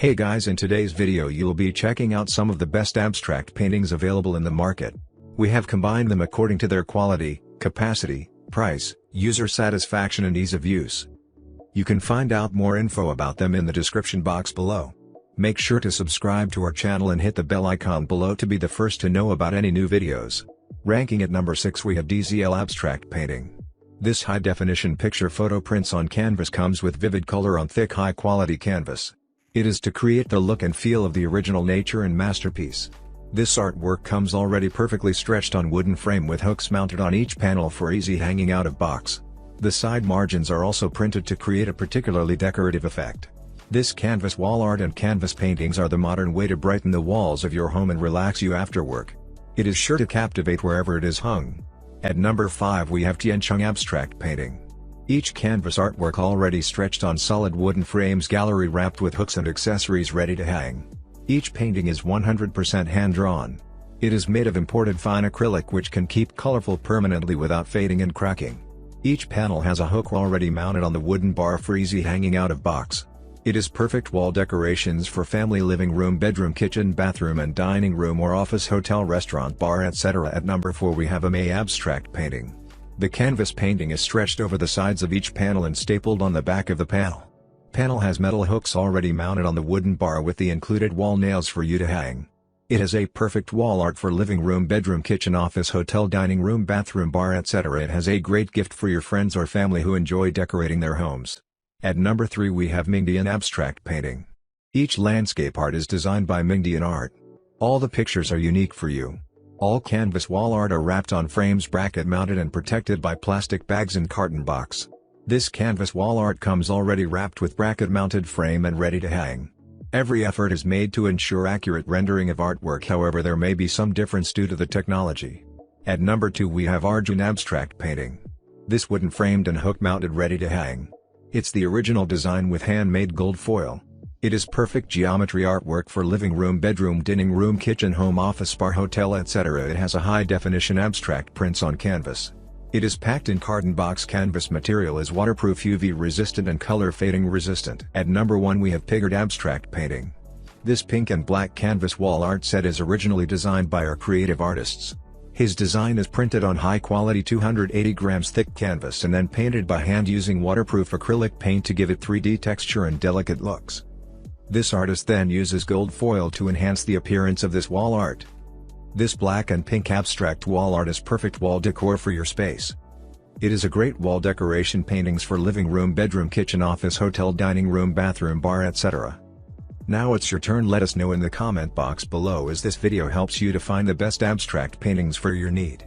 Hey guys, in today's video you'll be checking out some of the best abstract paintings available in the market. We have combined them according to their quality, capacity, price, user satisfaction and ease of use. You can find out more info about them in the description box below. Make sure to subscribe to our channel and hit the bell icon below to be the first to know about any new videos. Ranking at number 6 we have AMEI Abstract Painting. This high-definition picture photo prints on canvas comes with vivid color on thick high-quality canvas. It is to create the look and feel of the original nature and masterpiece. This artwork comes already perfectly stretched on wooden frame with hooks mounted on each panel for easy hanging out of box. The side margins are also printed to create a particularly decorative effect. This canvas wall art and canvas paintings are the modern way to brighten the walls of your home and relax you after work. It is sure to captivate wherever it is hung. At number 5 we have Tiancheng Abstract Painting. Each canvas artwork already stretched on solid wooden frames, gallery wrapped with hooks and accessories ready to hang. Each painting is 100% hand-drawn. It is made of imported fine acrylic which can keep colorful permanently without fading and cracking. Each panel has a hook already mounted on the wooden bar for easy hanging out of box. It is perfect wall decorations for family living room, bedroom, kitchen, bathroom and dining room or office, hotel, restaurant, bar, etc. At number 4 we have AMEI Abstract Painting. The canvas painting is stretched over the sides of each panel and stapled on the back of the panel. Panel has metal hooks already mounted on the wooden bar with the included wall nails for you to hang. It has a perfect wall art for living room, bedroom, kitchen, office, hotel, dining room, bathroom, bar, etc. It has a great gift for your friends or family who enjoy decorating their homes. At number 3 we have AMEI Abstract Painting. Each landscape art is designed by AMEI Art. All the pictures are unique for you. All canvas wall art are wrapped on frames, bracket mounted and protected by plastic bags and carton box. This canvas wall art comes already wrapped with bracket mounted frame and ready to hang. Every effort is made to ensure accurate rendering of artwork, however there may be some difference due to the technology. At number 2 we have AMEI Abstract Painting. This wooden framed and hook mounted ready to hang. It's the original design with handmade gold foil. It is perfect geometry artwork for living room, bedroom, dining room, kitchen, home, office, bar, hotel, etc. It has a high-definition abstract prints on canvas. It is packed in carton box. Canvas material is waterproof, UV resistant and color fading resistant. At number 1 we have AMEI Abstract Painting. This pink and black canvas wall art set is originally designed by our creative artists. His design is printed on high-quality 280 grams thick canvas and then painted by hand using waterproof acrylic paint to give it 3D texture and delicate looks. This artist then uses gold foil to enhance the appearance of this wall art. This black and pink abstract wall art is perfect wall decor for your space. It is a great wall decoration paintings for living room, bedroom, kitchen, office, hotel, dining room, bathroom, bar, etc. Now it's your turn. Let us know in the comment box below as this video helps you to find the best abstract paintings for your need.